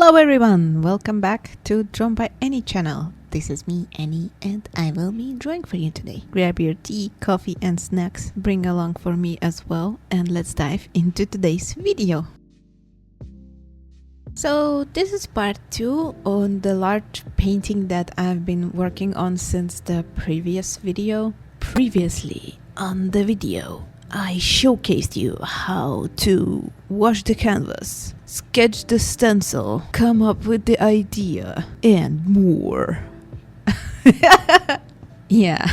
Hello everyone, welcome back to Drawn by Annie channel. This is me, Annie, and I will be drawing for you today. Grab your tea, coffee and snacks, bring along for me as well, and let's dive into today's video. So this is part 2 on the large painting that I've been working on since the previous video. Previously on the video, I showcased you how to wash the canvas, sketch the stencil, come up with the idea, and more. Yeah,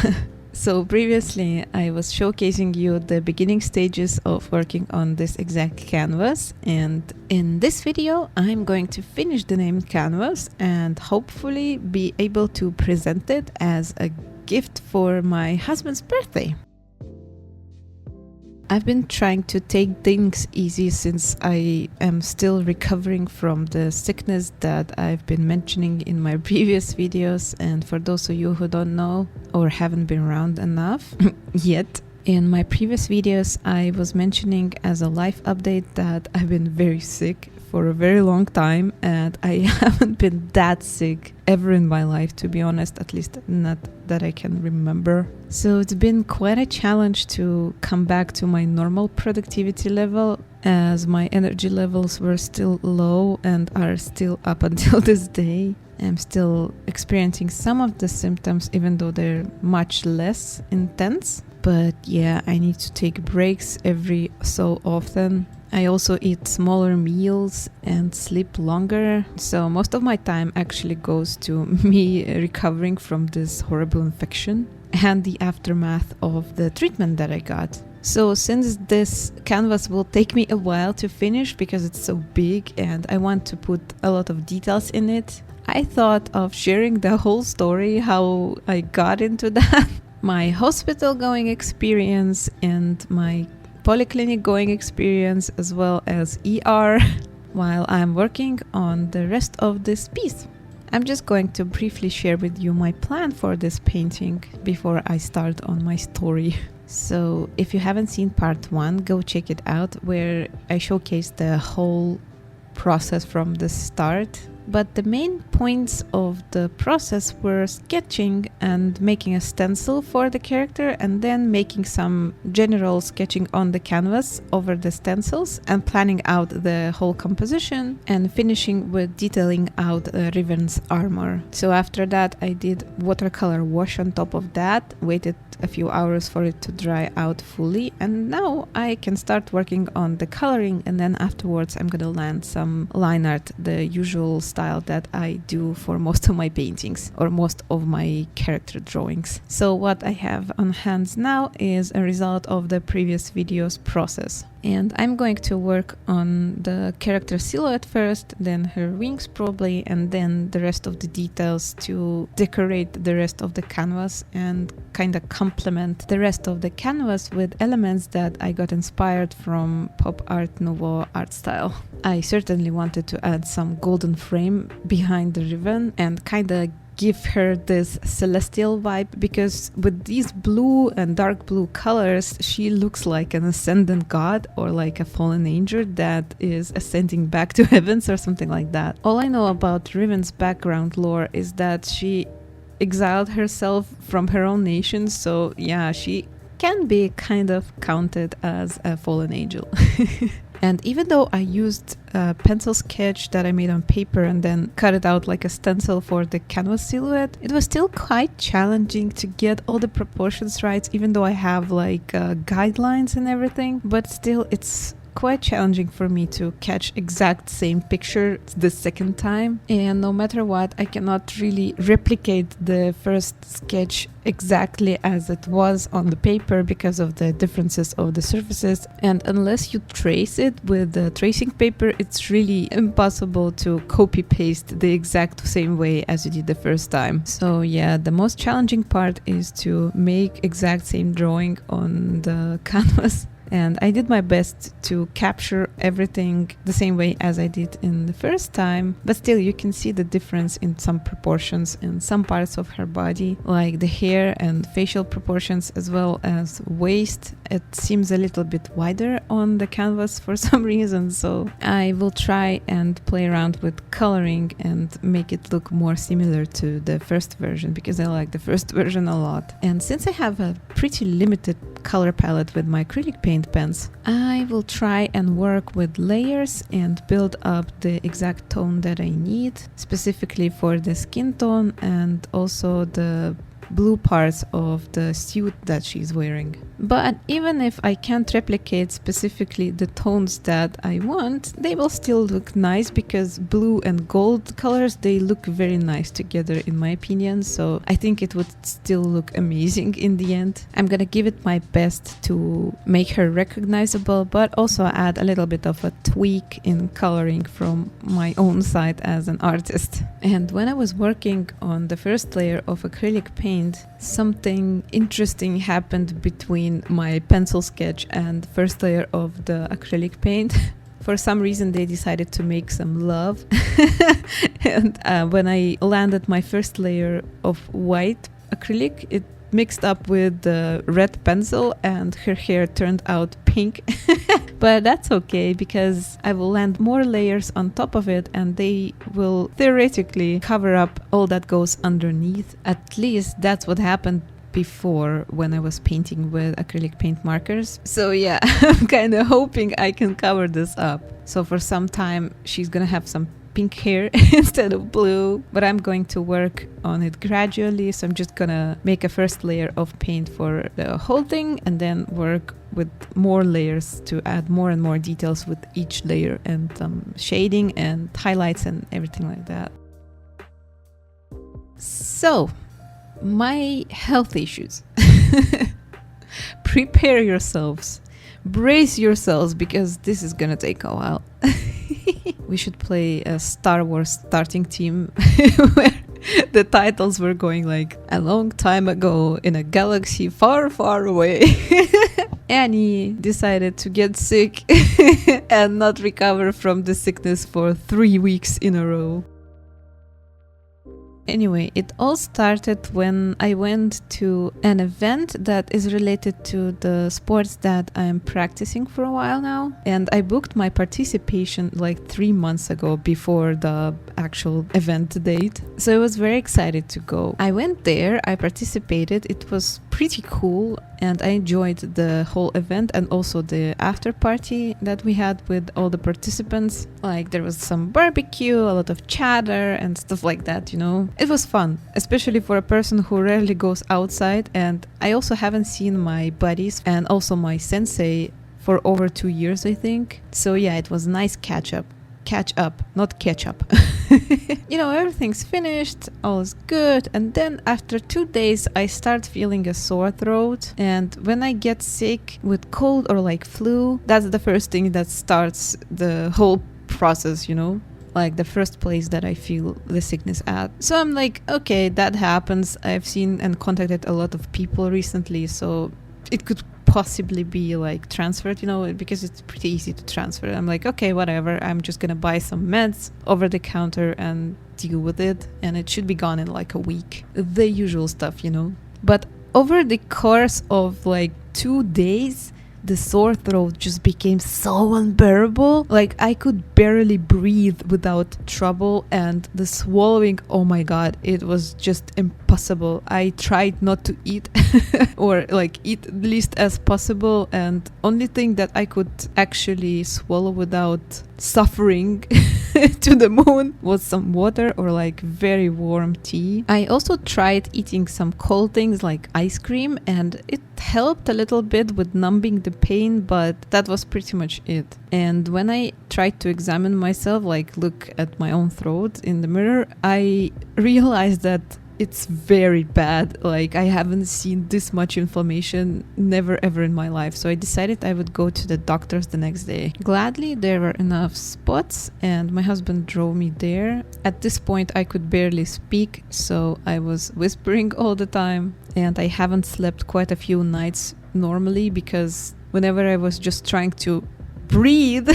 so previously I was showcasing you the beginning stages of working on this exact canvas, and in this video I'm going to finish the named canvas and hopefully be able to present it as a gift for my husband's birthday. I've been trying to take things easy since I am still recovering from the sickness that I've been mentioning in my previous videos, and for those of you who don't know or haven't been around enough yet, in my previous videos I was mentioning as a life update that I've been very sick for a very long time, and I haven't been that sick ever in my life, to be honest, at least not that I can remember. So it's been quite a challenge to come back to my normal productivity level, as my energy levels were still low and are still up until this day. I'm still experiencing some of the symptoms, even though they're much less intense. But yeah, I need to take breaks every so often. I also eat smaller meals and sleep longer, so most of my time actually goes to me recovering from this horrible infection and the aftermath of the treatment that I got. So since this canvas will take me a while to finish because it's so big and I want to put a lot of details in it, I thought of sharing the whole story, how I got into that, my hospital going experience and my polyclinic going experience, as well as ER, while I'm working on the rest of this piece. I'm just going to briefly share with you my plan for this painting before I start on my story. So if you haven't seen part 1, go check it out, where I showcase the whole process from the start. But the main points of the process were sketching and making a stencil for the character, and then making some general sketching on the canvas over the stencils and planning out the whole composition, and finishing with detailing out Riven's armor. So after that I did watercolor wash on top of that, waited a few hours for it to dry out fully, and now I can start working on the coloring, and then afterwards I'm gonna land some line art, the usual style that I do for most of my paintings or most of my character drawings. So what I have on hand now is a result of the previous video's process. And I'm going to work on the character silhouette first, then her wings probably, and then the rest of the details to decorate the rest of the canvas and kind of complement the rest of the canvas with elements that I got inspired from pop art nouveau art style. I certainly wanted to add some golden frame behind the riven and kind of give her this celestial vibe, because with these blue and dark blue colors she looks like an ascendant god or like a fallen angel that is ascending back to heavens or something like that. All I know about Riven's background lore is that she exiled herself from her own nation, so yeah, she can be kind of counted as a fallen angel. And even though I used a pencil sketch that I made on paper and then cut it out like a stencil for the canvas silhouette, it was still quite challenging to get all the proportions right, even though I have like guidelines and everything. But still, it's quite challenging for me to catch exact same picture the second time, and no matter what, I cannot really replicate the first sketch exactly as it was on the paper because of the differences of the surfaces, and unless you trace it with the tracing paper, it's really impossible to copy paste the exact same way as you did the first time. So yeah, the most challenging part is to make exact same drawing on the canvas And I did my best to capture everything the same way as I did in the first time, but still you can see the difference in some proportions in some parts of her body, like the hair and facial proportions, as well as waist. It seems a little bit wider on the canvas for some reason, so I will try and play around with coloring and make it look more similar to the first version, because I like the first version a lot. And since I have a pretty limited color palette with my acrylic paint pens, I will try and work with layers and build up the exact tone that I need, specifically for the skin tone and also the blue parts of the suit that she's wearing. But even if I can't replicate specifically the tones that I want, they will still look nice, because blue and gold colors, they look very nice together in my opinion, so I think it would still look amazing in the end. I'm gonna give it my best to make her recognizable, but also add a little bit of a tweak in coloring from my own side as an artist. And when I was working on the first layer of acrylic paint, something interesting happened between my pencil sketch and first layer of the acrylic paint. For some reason they decided to make some love and when I landed my first layer of white acrylic, it mixed up with the red pencil and her hair turned out pink. But that's okay, because I will land more layers on top of it and they will theoretically cover up all that goes underneath. At least that's what happened before when I was painting with acrylic paint markers. So yeah, I'm kind of hoping I can cover this up. So for some time she's gonna have some pink hair instead of blue, but I'm going to work on it gradually. So I'm just gonna make a first layer of paint for the whole thing and then work with more layers to add more and more details with each layer, and shading and highlights and everything like that. So my health issues. Prepare yourselves, brace yourselves, because this is gonna take a while. We should play a Star Wars starting team where the titles were going like, a long time ago in a galaxy far, far away. Annie decided to get sick and not recover from the sickness for 3 weeks in a row. Anyway, it all started when I went to an event that is related to the sports that I'm practicing for a while now. And I booked my participation like 3 months ago, before the actual event date. So I was very excited to go. I went there, I participated, it was pretty cool, and I enjoyed the whole event and also the after party that we had with all the participants. Like, there was some barbecue, a lot of chatter and stuff like that, you know. It was fun, especially for a person who rarely goes outside, and I also haven't seen my buddies and also my sensei for over 2 years, I think. So yeah, it was nice catch up, not ketchup. You know, everything's finished, all is good, and then after 2 days I start feeling a sore throat. And when I get sick with cold or like flu, that's the first thing that starts the whole process, you know, like the first place that I feel the sickness at. So I'm like, okay, that happens. I've seen and contacted a lot of people recently, so it could possibly be like transferred, you know, because it's pretty easy to transfer. I'm like, okay, whatever, I'm just gonna buy some meds over the counter and deal with it, and it should be gone in like a week. The usual stuff, you know. But over the course of like 2 days, the sore throat just became so unbearable. Like, I could barely breathe without trouble, and the swallowing, oh my god, it was just impossible. I tried not to eat or like eat least as possible, and only thing that I could actually swallow without suffering to the moon was some water or like very warm tea. I also tried eating some cold things like ice cream, and it helped a little bit with numbing the pain, but that was pretty much it. And when I tried to examine myself, like look at my own throat in the mirror, I realized that it's very bad. Like, I haven't seen this much inflammation never ever in my life. So I decided I would go to the doctors the next day. Gladly, there were enough spots and my husband drove me there. At this point, I could barely speak, so I was whispering all the time, and I haven't slept quite a few nights normally because whenever I was just trying to breathe,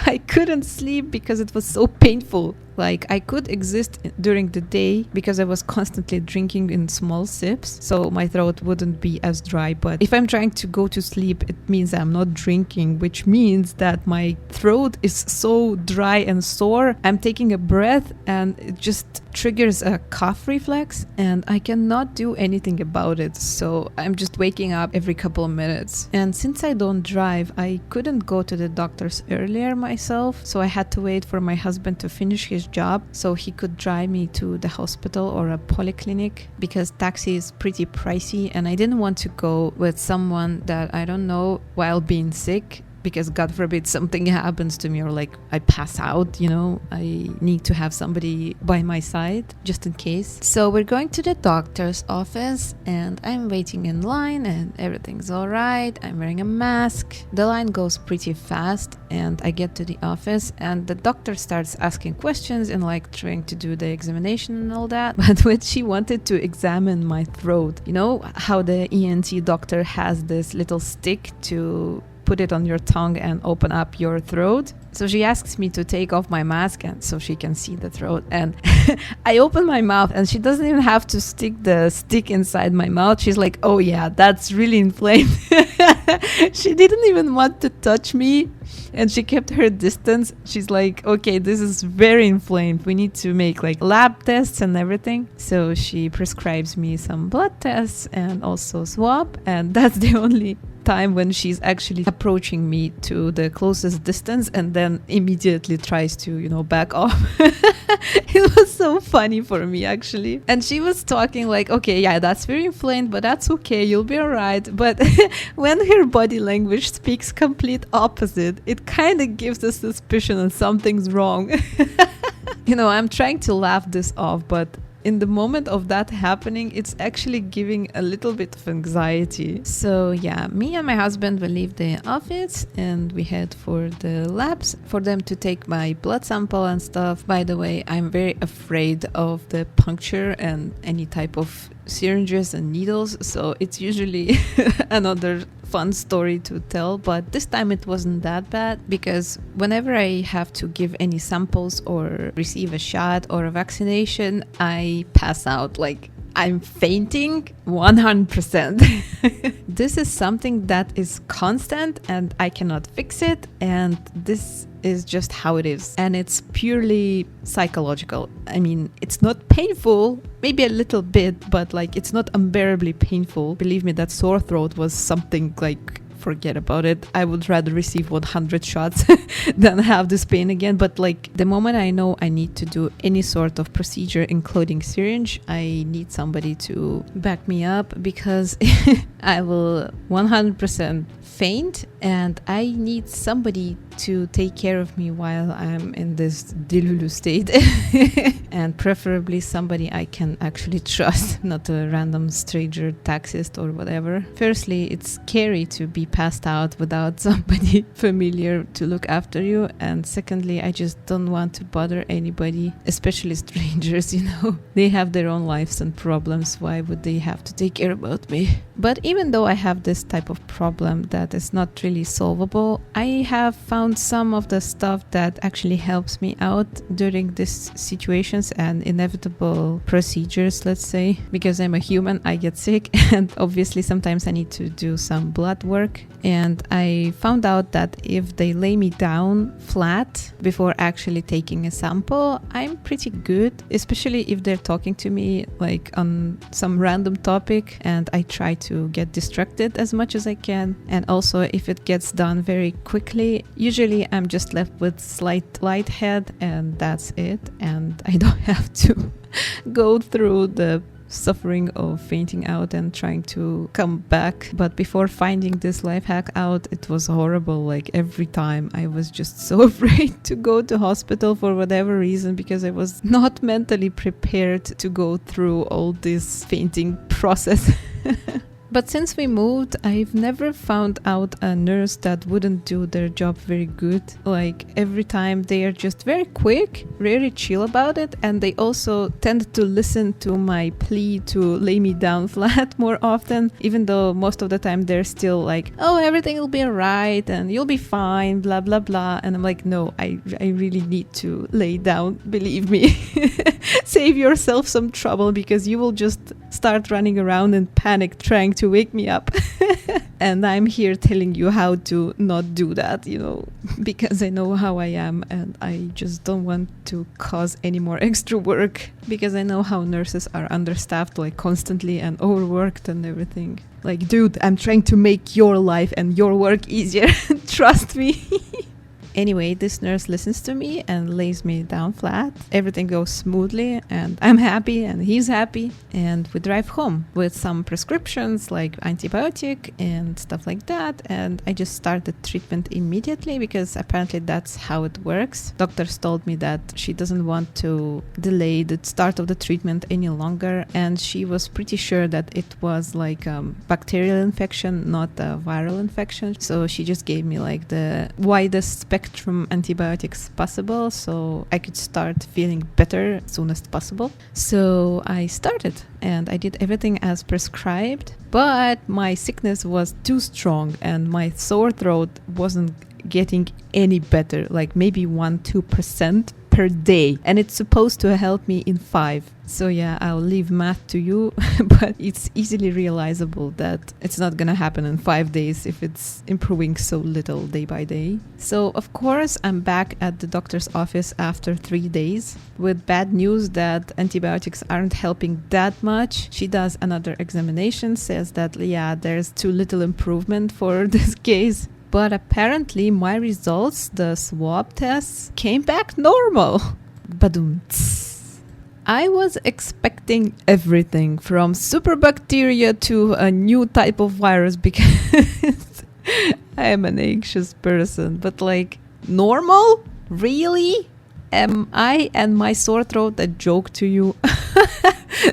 I couldn't sleep because it was so painful. Like, I could exist during the day because I was constantly drinking in small sips, so my throat wouldn't be as dry. But if I'm trying to go to sleep, it means I'm not drinking, which means that my throat is so dry and sore. I'm taking a breath and it just triggers a cough reflex, and I cannot do anything about it. So I'm just waking up every couple of minutes. And since I don't drive, I couldn't go to the doctors earlier myself, so I had to wait for my husband to finish his job so he could drive me to the hospital or a polyclinic, because taxi is pretty pricey and I didn't want to go with someone that I don't know while being sick, because God forbid something happens to me or like I pass out, you know, I need to have somebody by my side just in case. So we're going to the doctor's office and I'm waiting in line and everything's all right. I'm wearing a mask. The line goes pretty fast and I get to the office and the doctor starts asking questions and like trying to do the examination and all that. But when she wanted to examine my throat, you know how the ENT doctor has this little stick to put it on your tongue and open up your throat. So she asks me to take off my mask and so she can see the throat. And I open my mouth and she doesn't even have to stick the stick inside my mouth. She's like, oh yeah, that's really inflamed. She didn't even want to touch me and she kept her distance. She's like, okay, this is very inflamed. We need to make like lab tests and everything. So she prescribes me some blood tests and also swab. And that's the only time when she's actually approaching me to the closest distance and then immediately tries to, you know, back off. It was so funny for me actually. And she was talking like, okay, yeah, that's very inflamed, but that's okay, you'll be all right. But when her body language speaks complete opposite, it kind of gives a suspicion that something's wrong. You know, I'm trying to laugh this off, but in the moment of that happening, it's actually giving a little bit of anxiety. So yeah, me and my husband will leave the office and we head for the labs for them to take my blood sample and stuff. By the way, I'm very afraid of the puncture and any type of syringes and needles, so it's usually another fun story to tell, but this time it wasn't that bad, because whenever I have to give any samples or receive a shot or a vaccination, I pass out. Like, I'm fainting 100%. This is something that is constant and I cannot fix it, and this is just how it is, and it's purely psychological. I mean, it's not painful, maybe a little bit, but like it's not unbearably painful. Believe me, that sore throat was something like, forget about it. I would rather receive 100 shots than have this pain again. But like the moment I know I need to do any sort of procedure, including syringe, I need somebody to back me up, because I will 100% faint, and I need somebody to take care of me while I'm in this delulu state. And preferably somebody I can actually trust, not a random stranger, taxist or whatever. Firstly, it's scary to be passed out without somebody familiar to look after you, and secondly, I just don't want to bother anybody, especially strangers, you know. They have their own lives and problems. Why would they have to take care about me? But even though I have this type of problem that is not really solvable, I have found some of the stuff that actually helps me out during these situations and inevitable procedures, let's say. Because I'm a human, I get sick, and obviously sometimes I need to do some blood work. And I found out that if they lay me down flat before actually taking a sample, I'm pretty good, especially if they're talking to me like on some random topic and I try to get distracted as much as I can. And also if it gets done very quickly, usually I'm just left with slight lighthead and that's it. And I don't have to go through the suffering of fainting out and trying to come back. But before finding this life hack out, it was horrible. Like every time I was just so afraid to go to hospital for whatever reason, because I was not mentally prepared to go through all this fainting process. But since we moved, I've never found out a nurse that wouldn't do their job very good. Like every time they are just very quick, very chill about it, and they also tend to listen to my plea to lay me down flat more often, even though most of the time they're still like, oh, everything will be alright and you'll be fine, blah blah blah. And I'm like, no, I really need to lay down, believe me. Save yourself some trouble because you will just start running around in panic trying to wake me up. And I'm here telling you how to not do that, you know, because I know how I am and I just don't want to cause any more extra work, because I know how nurses are understaffed like constantly and overworked and everything. Like, dude, I'm trying to make your life and your work easier. Trust me. Anyway, this nurse listens to me and lays me down flat. Everything goes smoothly and I'm happy and he's happy. And we drive home with some prescriptions like antibiotic and stuff like that. And I just started treatment immediately because apparently that's how it works. Doctors told me that she doesn't want to delay the start of the treatment any longer. And she was pretty sure that it was like a bacterial infection, not a viral infection. So she just gave me like the widest spectrum antibiotics possible so I could start feeling better as soon as possible. So I started and I did everything as prescribed, but my sickness was too strong and my sore throat wasn't getting any better, like maybe 1-2% per day, and it's supposed to help me in 5. So yeah, I'll leave math to you, but it's easily realizable that it's not gonna happen in 5 days if it's improving so little day by day. So of course I'm back at the doctor's office after 3 days with bad news that antibiotics aren't helping that much. She does another examination, says that yeah, there's too little improvement for this case. But apparently my results, the swab tests, came back normal. Badum-ts. I was expecting everything from superbacteria to a new type of virus because I am an anxious person. But like, normal? Really? Am I and my sore throat a joke to you?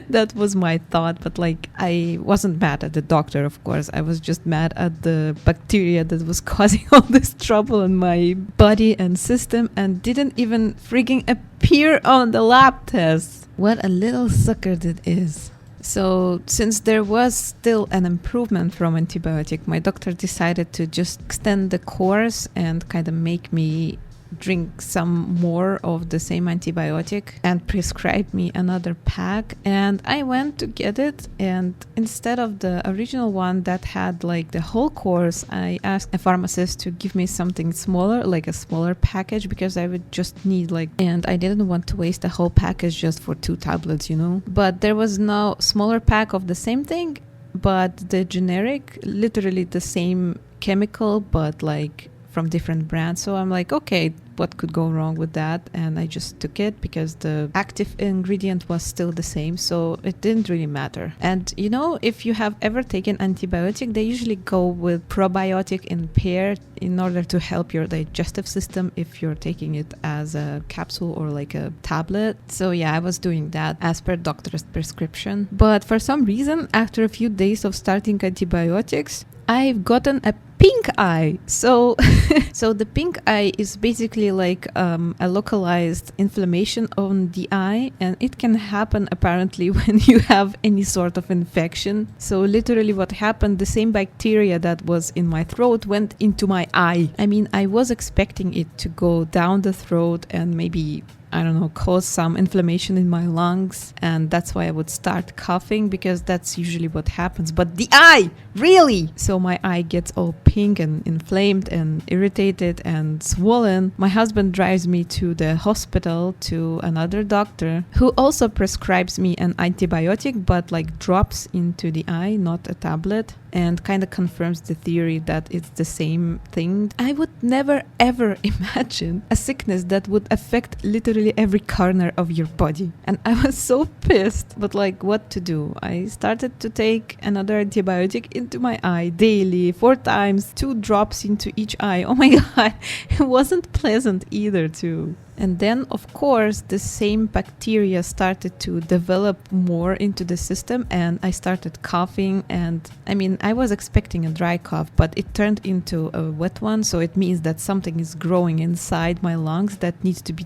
That was my thought, but like, I wasn't mad at the doctor, of course. I was just mad at the bacteria that was causing all this trouble in my body and system and didn't even freaking appear on the lab tests. What a little sucker that is. So since there was still an improvement from antibiotic, my doctor decided to just extend the course and kind of make me drink some more of the same antibiotic and prescribe me another pack. And I went to get it, and instead of the original one that had like the whole course, I asked a pharmacist to give me something smaller, like a smaller package, because I would just need like, and I didn't want to waste the whole package just for 2 tablets, you know. But there was no smaller pack of the same thing, but the generic, literally the same chemical, but like from different brands. So I'm like, okay, what could go wrong with that? And I just took it because the active ingredient was still the same, so it didn't really matter. And you know, if you have ever taken antibiotic, they usually go with probiotic in pair in order to help your digestive system if you're taking it as a capsule or like a tablet. So yeah, I was doing that as per doctor's prescription. But for some reason, after a few days of starting antibiotics, I've gotten a pink eye. So the pink eye is basically like a localized inflammation on the eye, and it can happen apparently when you have any sort of infection. So literally what happened, the same bacteria that was in my throat went into my eye. I mean, I was expecting it to go down the throat and maybe, I don't know, cause some inflammation in my lungs, and that's why I would start coughing, because that's usually what happens. But the eye, really? So my eye gets all pink and inflamed and irritated and swollen. My husband drives me to the hospital to another doctor who also prescribes me an antibiotic, but like drops into the eye, not a tablet, and kind of confirms the theory that it's the same thing. I would never ever imagine a sickness that would affect literally literally every corner of your body. And I was so pissed, but like what to do? I started to take another antibiotic into my eye daily, 4 times, 2 drops into each eye. Oh my God, it wasn't pleasant either too. And then, of course, the same bacteria started to develop more into the system, and I started coughing. And I mean, I was expecting a dry cough, but it turned into a wet one. So it means that something is growing inside my lungs that needs to be,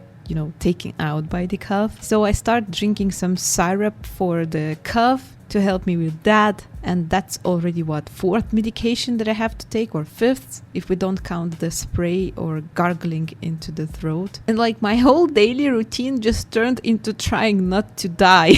taken out by the cough. So I started drinking some syrup for the cough to help me with that. And that's already 4th medication that I have to take, or 5th, if we don't count the spray or gargling into the throat. And like my whole daily routine just turned into trying not to die.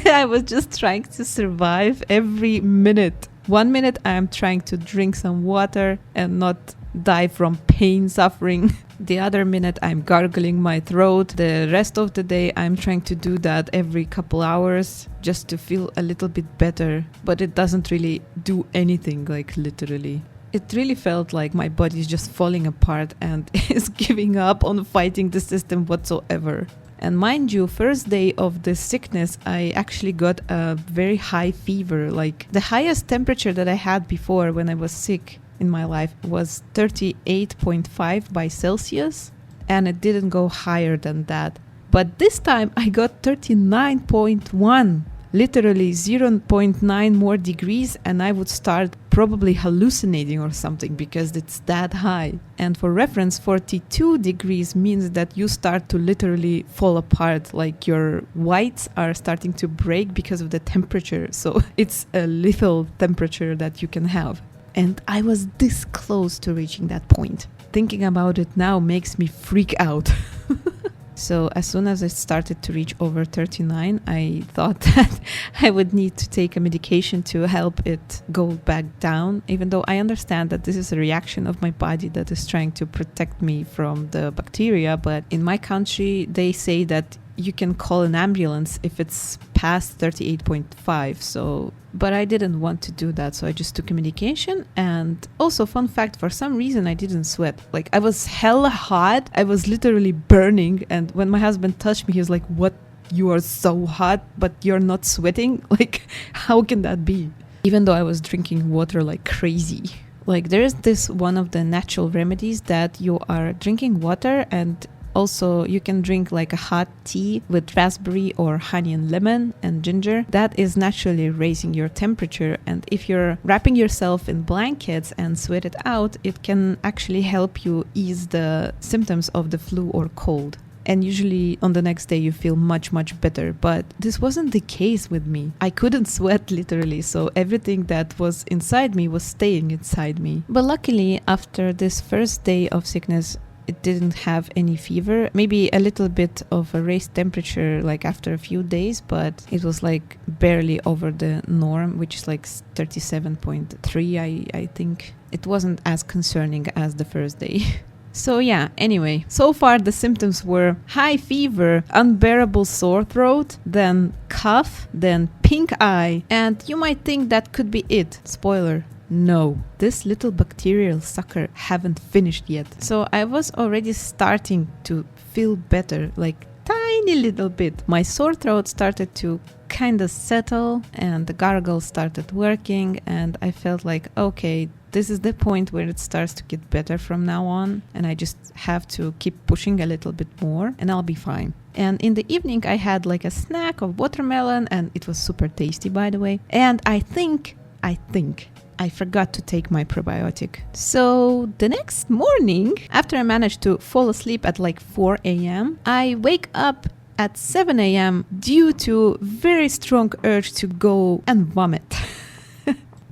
I was just trying to survive every minute. 1 minute I am trying to drink some water and not die from pain, suffering. The other minute I'm gargling my throat. The rest of the day I'm trying to do that every couple hours just to feel a little bit better. But it doesn't really do anything, like literally. It really felt like my body is just falling apart and is giving up on fighting the system whatsoever. And mind you, first day of this sickness, I actually got a very high fever. Like the highest temperature that I had before when I was sick in my life was 38.5 by Celsius, and it didn't go higher than that. But this time I got 39.1, literally 0.9 more degrees, and I would start probably hallucinating or something because it's that high. And for reference, 42 degrees means that you start to literally fall apart, like your whites are starting to break because of the temperature. So it's a lethal temperature that you can have. And I was this close to reaching that point. Thinking about it now makes me freak out. So as soon as I started to reach over 39, I thought that I would need to take a medication to help it go back down, even though I understand that this is a reaction of my body that is trying to protect me from the bacteria. But in my country, they say that you can call an ambulance if it's past 38.5. But I didn't want to do that, so I just took a medication. And also, fun fact, for some reason I didn't sweat. Like, I was hella hot. I was literally burning. And when my husband touched me, he was like, "What? You are so hot, but you're not sweating? Like, how can that be?" Even though I was drinking water like crazy. Like, there is this one of the natural remedies that you are drinking water, and also, you can drink like a hot tea with raspberry or honey and lemon and ginger. That is naturally raising your temperature. And if you're wrapping yourself in blankets and sweat it out, it can actually help you ease the symptoms of the flu or cold. And usually on the next day you feel much, much better. But this wasn't the case with me. I couldn't sweat literally, so everything that was inside me was staying inside me. But luckily, after this first day of sickness, it didn't have any fever, maybe a little bit of a raised temperature like after a few days, but it was like barely over the norm, which is like 37.3, I think. It wasn't as concerning as the first day. So yeah, anyway, so far the symptoms were high fever, unbearable sore throat, then cough, then pink eye, and you might think that could be it. Spoiler. No, this little bacterial sucker haven't finished yet. So I was already starting to feel better, like tiny little bit. My sore throat started to kind of settle and the gargle started working, and I felt like, okay, this is the point where it starts to get better from now on, and I just have to keep pushing a little bit more and I'll be fine. And in the evening I had like a snack of watermelon, and it was super tasty, by the way. And I think I forgot to take my probiotic. So the next morning, after I managed to fall asleep at like 4 a.m., I wake up at 7 a.m. due to very strong urge to go and vomit.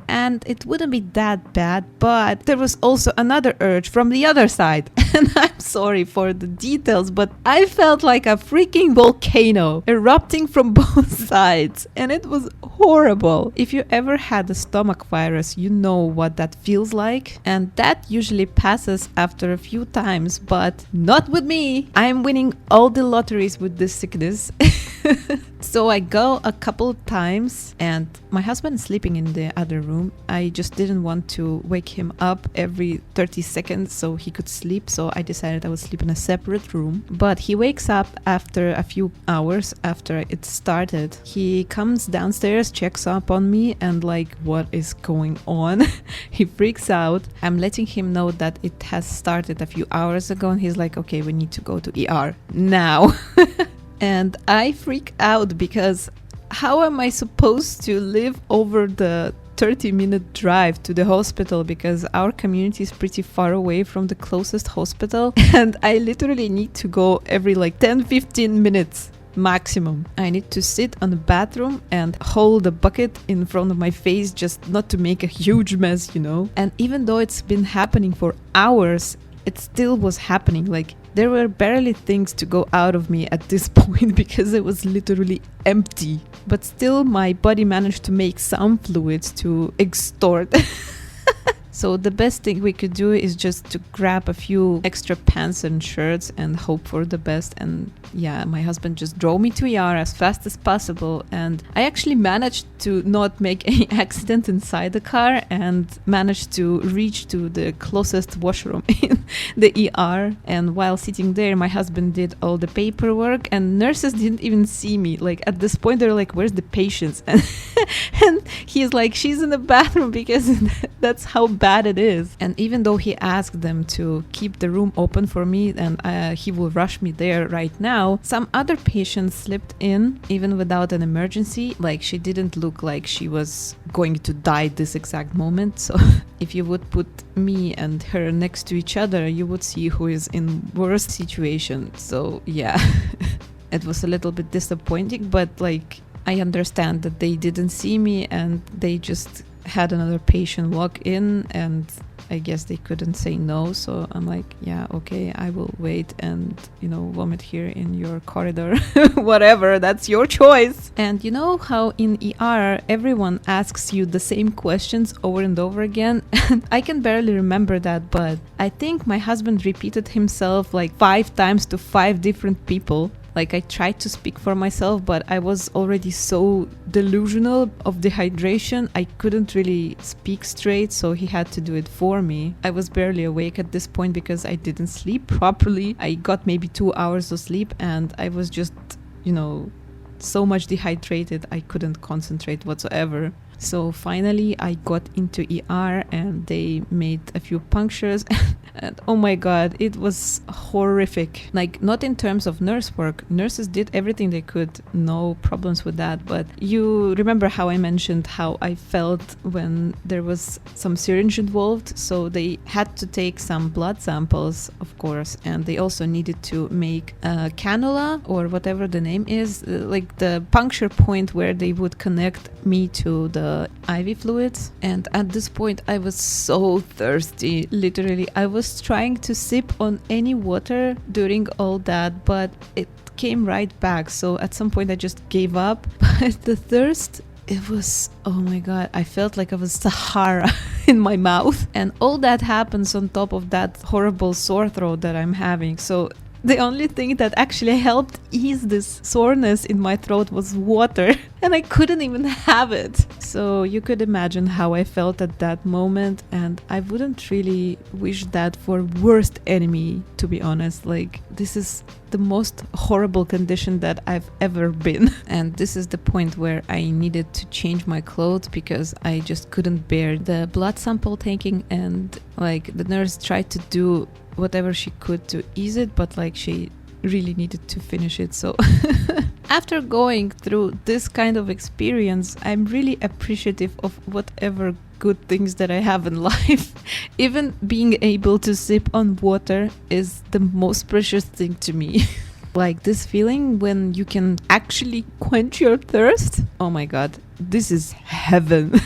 And it wouldn't be that bad, but there was also another urge from the other side. And I'm sorry for the details, but I felt like a freaking volcano erupting from both sides, and it was horrible. If you ever had a stomach virus, you know what that feels like, and that usually passes after a few times, but not with me. I'm winning all the lotteries with this sickness. So I go a couple of times, and my husband is sleeping in the other room. I just didn't want to wake him up every 30 seconds so he could sleep, so so I decided I would sleep in a separate room. But he wakes up after a few hours after it started. He comes downstairs, checks up on me, and like, what is going on? He freaks out. I'm letting him know that it has started a few hours ago, and he's like, okay, we need to go to ER now. And I freak out because how am I supposed to live over the 30-minute drive to the hospital, because our community is pretty far away from the closest hospital, and I literally need to go every like 10-15 minutes maximum. I need to sit on the bathroom and hold a bucket in front of my face just not to make a huge mess, you know. And even though it's been happening for hours, it still was happening. Like, there were barely things to go out of me at this point because it was literally empty. But still, my body managed to make some fluids to extort. So the best thing we could do is just to grab a few extra pants and shirts and hope for the best. And yeah, my husband just drove me to ER as fast as possible. And I actually managed to not make any accident inside the car and managed to reach to the closest washroom in the ER. And while sitting there, my husband did all the paperwork, and nurses didn't even see me. Like, at this point, they're like, where's the patients? And he's like, she's in the bathroom, because that's how bad it is. And even though he asked them to keep the room open for me and he will rush me there right now, some other patients slipped in even without an emergency. Like, she didn't look like she was going to die this exact moment. So if you would put me and her next to each other, you would see who is in worse situation. So yeah, it was a little bit disappointing, but like, I understand that they didn't see me and they just had another patient walk in, and I guess they couldn't say no. So I'm like, yeah, okay, I will wait and, you know, vomit here in your corridor. Whatever, that's your choice. And you know how in ER everyone asks you the same questions over and over again? And I can barely remember that, but I think my husband repeated himself like 5 times to 5 different people. Like, I tried to speak for myself, but I was already so delusional of dehydration. I couldn't really speak straight, so he had to do it for me. I was barely awake at this point because I didn't sleep properly. I got maybe 2 hours of sleep, and I was just, you know, so much dehydrated I couldn't concentrate whatsoever. So finally I got into ER and they made a few punctures and oh my god, it was horrific. Like, not in terms of nurse work. Nurses did everything they could, no problems with that. But you remember how I mentioned how I felt when there was some syringe involved? So they had to take some blood samples, of course, and they also needed to make a cannula or whatever the name is, like the puncture point where they would connect me to the IV fluids. And at this point I was so thirsty. Literally, I was trying to sip on any water during all that, but it came right back. So at some point I just gave up. But the thirst, it was, oh my god, I felt like I was Sahara in my mouth. And all that happens on top of that horrible sore throat that I'm having. So the only thing that actually helped ease this soreness in my throat was water, and I couldn't even have it. So you could imagine how I felt at that moment, and I wouldn't really wish that for worst enemy, to be honest. Like, this is the most horrible condition that I've ever been. And this is the point where I needed to change my clothes because I just couldn't bear the blood sample taking, and like the nurse tried to do whatever she could to ease it, but like she really needed to finish it. So after going through this kind of experience, I'm really appreciative of whatever good things that I have in life. Even being able to sip on water is the most precious thing to me. Like, this feeling when you can actually quench your thirst, oh my god, this is heaven.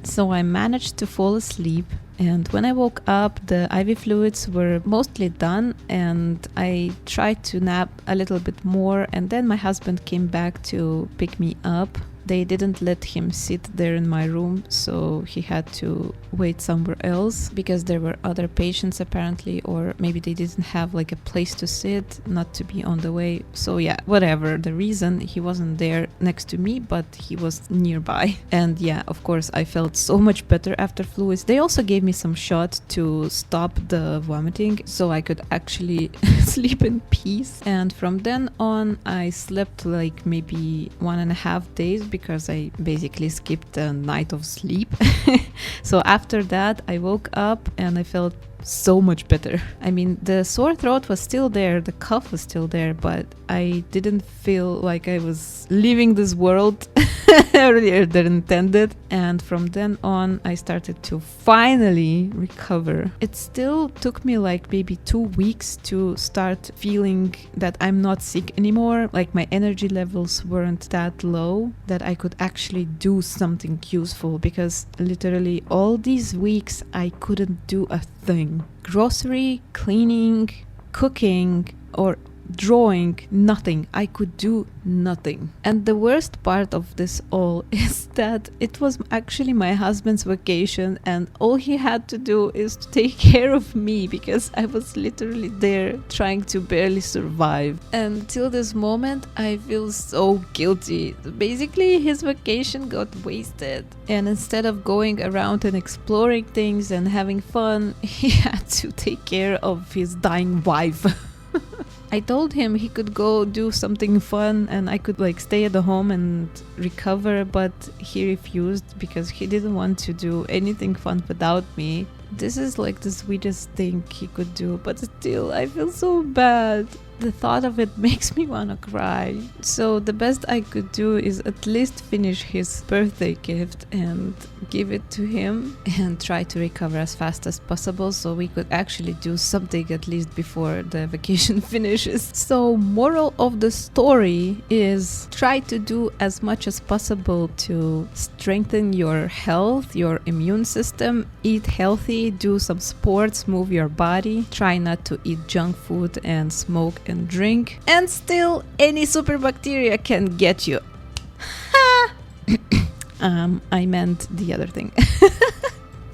So I managed to fall asleep, and when I woke up the IV fluids were mostly done, and I tried to nap a little bit more, and then my husband came back to pick me up. they didn't let him sit there in my room, so he had to wait somewhere else because there were other patients apparently, or maybe they didn't have like a place to sit, not to be on the way. So yeah, whatever the reason, he wasn't there next to me, but he was nearby. And yeah, of course I felt so much better after fluids. They also gave me some shots to stop the vomiting so I could actually sleep in peace. And from then on I slept like maybe 1.5 days because I basically skipped a night of sleep. So after that I woke up and I felt so much better. I mean, the sore throat was still there, the cough was still there, but I didn't feel like I was leaving this world earlier than intended. And from then on I started to finally recover. It still took me like maybe 2 weeks to start feeling that I'm not sick anymore, like my energy levels weren't that low that I could actually do something useful, because literally all these weeks I couldn't do a thing. Grocery, cleaning, cooking, or drawing, nothing. I could do nothing. And the worst part of this all is that it was actually my husband's vacation, and all he had to do is to take care of me because I was literally there trying to barely survive. And till this moment I feel so guilty. Basically his vacation got wasted, and instead of going around and exploring things and having fun, he had to take care of his dying wife. I told him he could go do something fun and I could like stay at the home and recover, but he refused because he didn't want to do anything fun without me. This is like the sweetest thing he could do, but still I feel so bad. The thought of it makes me wanna cry. So the best I could do is at least finish his birthday gift and give it to him and try to recover as fast as possible so we could actually do something at least before the vacation finishes. So moral of the story is try to do as much as possible to strengthen your health, your immune system, eat healthy, do some sports, move your body, try not to eat junk food and smoke and drink, and still any super bacteria can get you. I meant the other thing.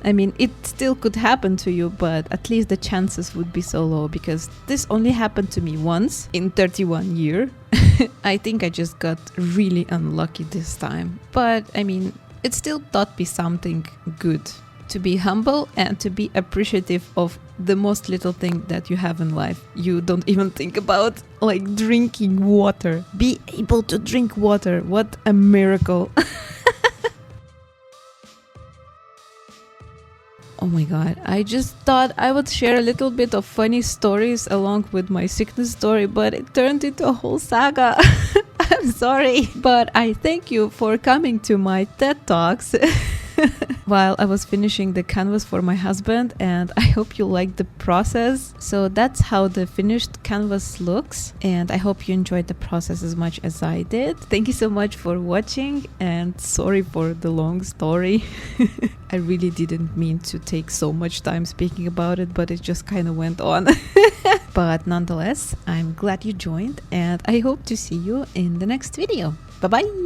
I mean, it still could happen to you, but at least the chances would be so low, because this only happened to me once in 31 years. I think I just got really unlucky this time, but I mean, it still taught me something good. To be humble and to be appreciative of the most little thing that you have in life. You don't even think about, like drinking water. Be able to drink water. What a miracle. Oh my god, I just thought I would share a little bit of funny stories along with my sickness story, but it turned into a whole saga. I'm sorry, but I thank you for coming to my TED Talks. While I was finishing the canvas for my husband, and I hope you liked the process. So that's how the finished canvas looks, and I hope you enjoyed the process as much as I did. Thank you so much for watching, and sorry for the long story. I really didn't mean to take so much time speaking about it, but it just kind of went on. But nonetheless, I'm glad you joined, and I hope to see you in the next video. Bye bye!